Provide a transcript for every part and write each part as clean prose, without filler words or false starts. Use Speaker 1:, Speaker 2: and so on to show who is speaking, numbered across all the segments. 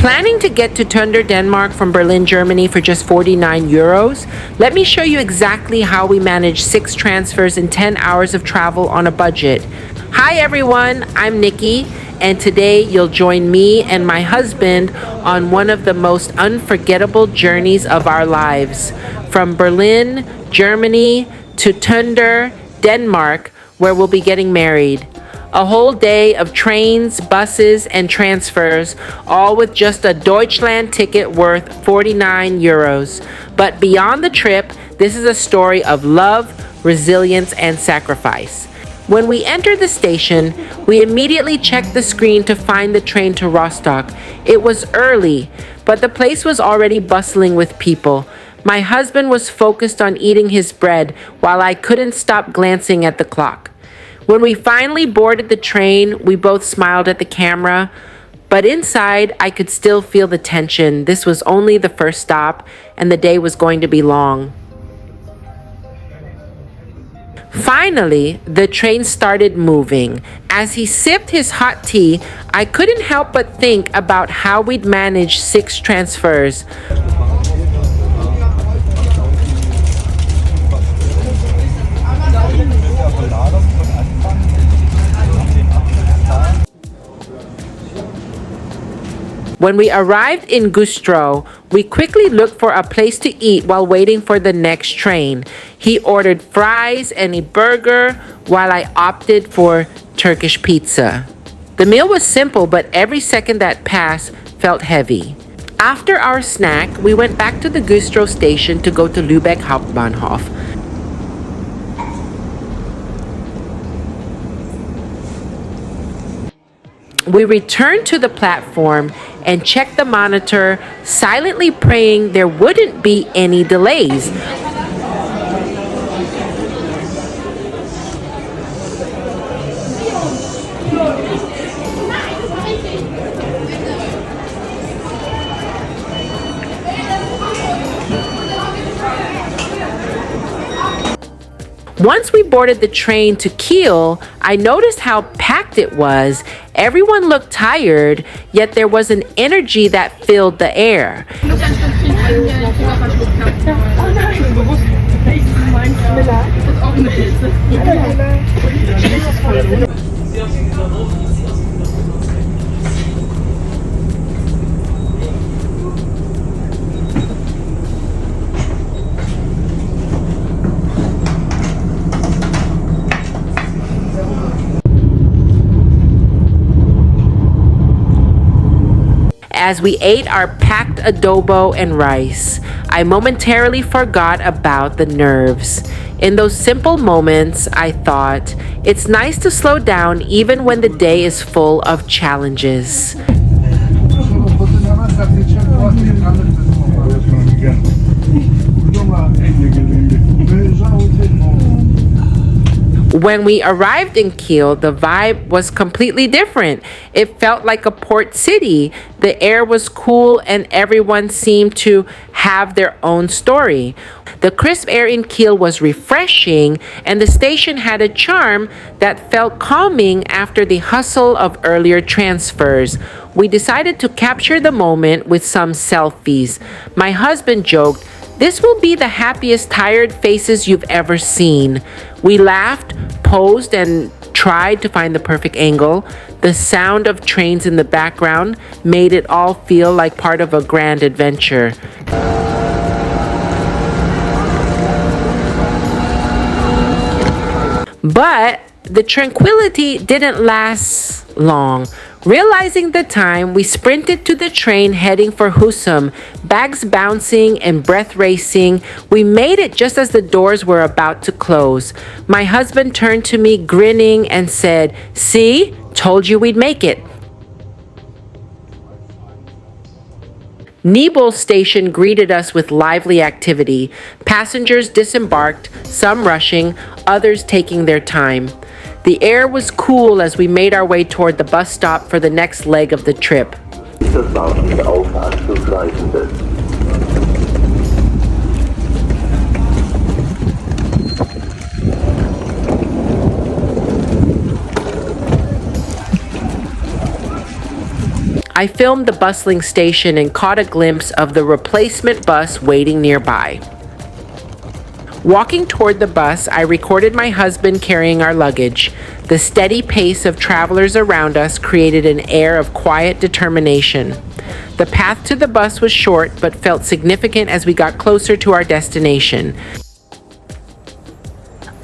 Speaker 1: Planning to get to Tonder, Denmark from Berlin, Germany for just 49 euros? Let me show you exactly how we manage 6 transfers in 10 hours of travel on a budget. Hi everyone, I'm Nikki, and today you'll join me and my husband on one of the most unforgettable journeys of our lives. From Berlin, Germany to Tonder, Denmark, where we'll be getting married. A whole day of trains, buses, and transfers, all with just a Deutschland ticket worth 49 euros. But beyond the trip, this is a story of love, resilience, and sacrifice. When we entered the station, we immediately checked the screen to find the train to Rostock. It was early, but the place was already bustling with people. My husband was focused on eating his bread while I couldn't stop glancing at the clock. When we finally boarded the train, we both smiled at the camera, but inside I could still feel the tension. This was only the first stop, and the day was going to be long. Finally, the train started moving. As he sipped his hot tea, I couldn't help but think about how we'd manage 6 transfers. When we arrived in Güstrow, we quickly looked for a place to eat while waiting for the next train. He ordered fries and a burger while I opted for Turkish pizza. The meal was simple, but every second that passed felt heavy. After our snack, we went back to the Güstrow station to go to Lübeck Hauptbahnhof. We returned to the platform and checked the monitor, silently praying there wouldn't be any delays. Once we boarded the train to Kiel, I noticed how packed it was. Everyone looked tired, yet there was an energy that filled the air. As we ate our packed adobo and rice, I momentarily forgot about the nerves. In those simple moments, I thought, it's nice to slow down even when the day is full of challenges. When we arrived in Kiel, the vibe was completely different. It felt like a port city. The air was cool and everyone seemed to have their own story. The crisp air in Kiel was refreshing, and the station had a charm that felt calming after the hustle of earlier transfers. We decided to capture the moment with some selfies. My husband joked, "This will be the happiest tired faces you've ever seen." We laughed, posed, and tried to find the perfect angle. The sound of trains in the background made it all feel like part of a grand adventure. But the tranquility didn't last long. Realizing the time, we sprinted to the train heading for Husum, bags bouncing and breath racing. We made it just as the doors were about to close. My husband turned to me grinning and said, "See, told you we'd make it." Nibel station greeted us with lively activity. Passengers disembarked, some rushing, others taking their time. The air was cool as we made our way toward the bus stop for the next leg of the trip. I filmed the bustling station and caught a glimpse of the replacement bus waiting nearby. Walking toward the bus, I recorded my husband carrying our luggage. The steady pace of travelers around us created an air of quiet determination. The path to the bus was short but felt significant as we got closer to our destination.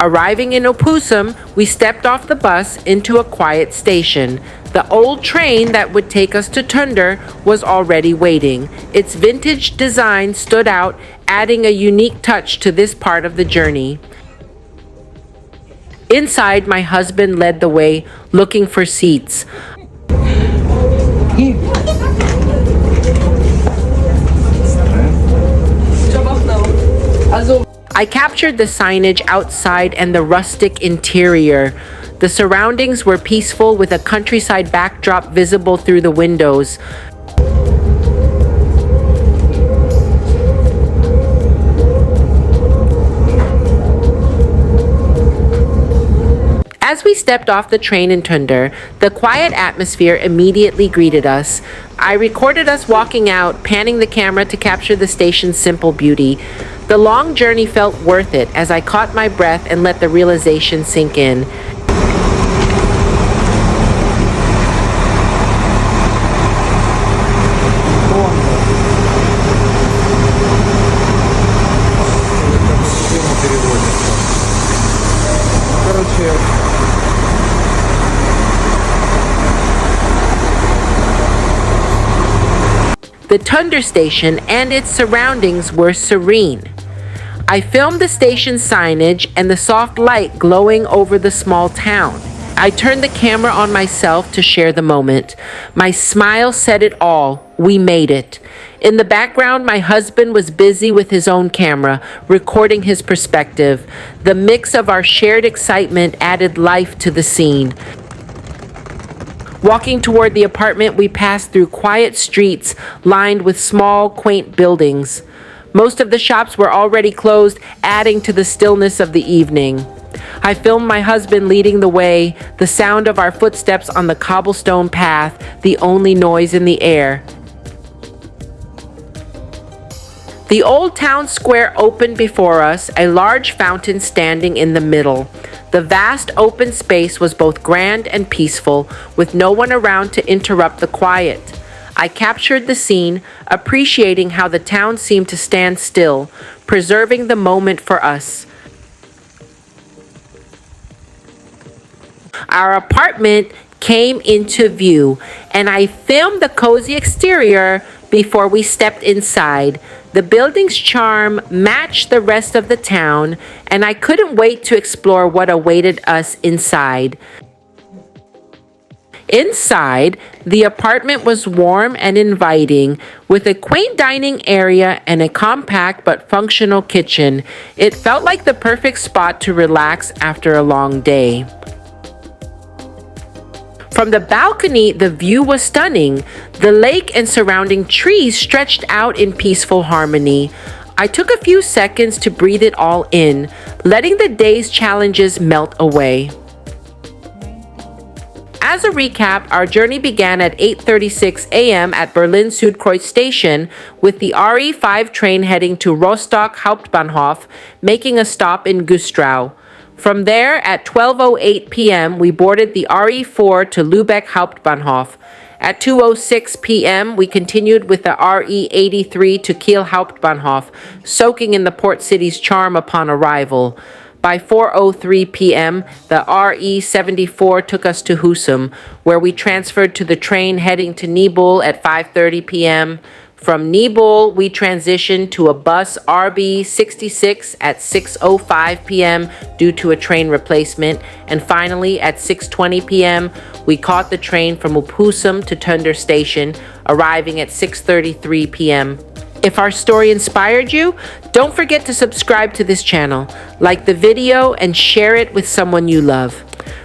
Speaker 1: Arriving in Opusum, we stepped off the bus into a quiet station. The old train that would take us to Tonder was already waiting. Its vintage design stood out, adding a unique touch to this part of the journey. Inside, my husband led the way, looking for seats. I captured the signage outside and the rustic interior. The surroundings were peaceful with a countryside backdrop visible through the windows. As we stepped off the train in Tonder, the quiet atmosphere immediately greeted us. I recorded us walking out, panning the camera to capture the station's simple beauty. The long journey felt worth it as I caught my breath and let the realization sink in. The Tonder station and its surroundings were serene. I filmed the station signage and the soft light glowing over the small town. I turned the camera on myself to share the moment. My smile said it all. We made it. In the background, my husband was busy with his own camera, recording his perspective. The mix of our shared excitement added life to the scene. Walking toward the apartment, we passed through quiet streets lined with small, quaint buildings. Most of the shops were already closed, adding to the stillness of the evening. I filmed my husband leading the way, the sound of our footsteps on the cobblestone path, the only noise in the air. The old town square opened before us, a large fountain standing in the middle. The vast open space was both grand and peaceful, with no one around to interrupt the quiet. I captured the scene, appreciating how the town seemed to stand still, preserving the moment for us. Our apartment came into view, and I filmed the cozy exterior before we stepped inside. The building's charm matched the rest of the town, and I couldn't wait to explore what awaited us inside. Inside, the apartment was warm and inviting, with a quaint dining area and a compact but functional kitchen. It felt like the perfect spot to relax after a long day. From the balcony, the view was stunning. The lake and surrounding trees stretched out in peaceful harmony. I took a few seconds to breathe it all in, letting the day's challenges melt away. As a recap, our journey began at 8:36 a.m. at Berlin Südkreuz station, with the RE5 train heading to Rostock Hauptbahnhof, making a stop in Güstrow. From there, at 12:08 p.m., we boarded the RE4 to Lübeck Hauptbahnhof. At 2:06 p.m., we continued with the RE83 to Kiel Hauptbahnhof, soaking in the port city's charm upon arrival. By 4:03 p.m., the RE74 took us to Husum, where we transferred to the train heading to Nibel at 5:30 p.m. From Nibel, we transitioned to a bus RB66 at 6:05 p.m. due to a train replacement. And finally, at 6:20 p.m., we caught the train from Opusum to Tonder station, arriving at 6:33 p.m. If our story inspired you, don't forget to subscribe to this channel, like the video, and share it with someone you love.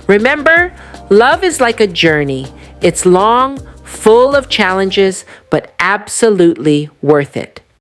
Speaker 1: Remember, love is like a journey. It's long, full of challenges, but absolutely worth it.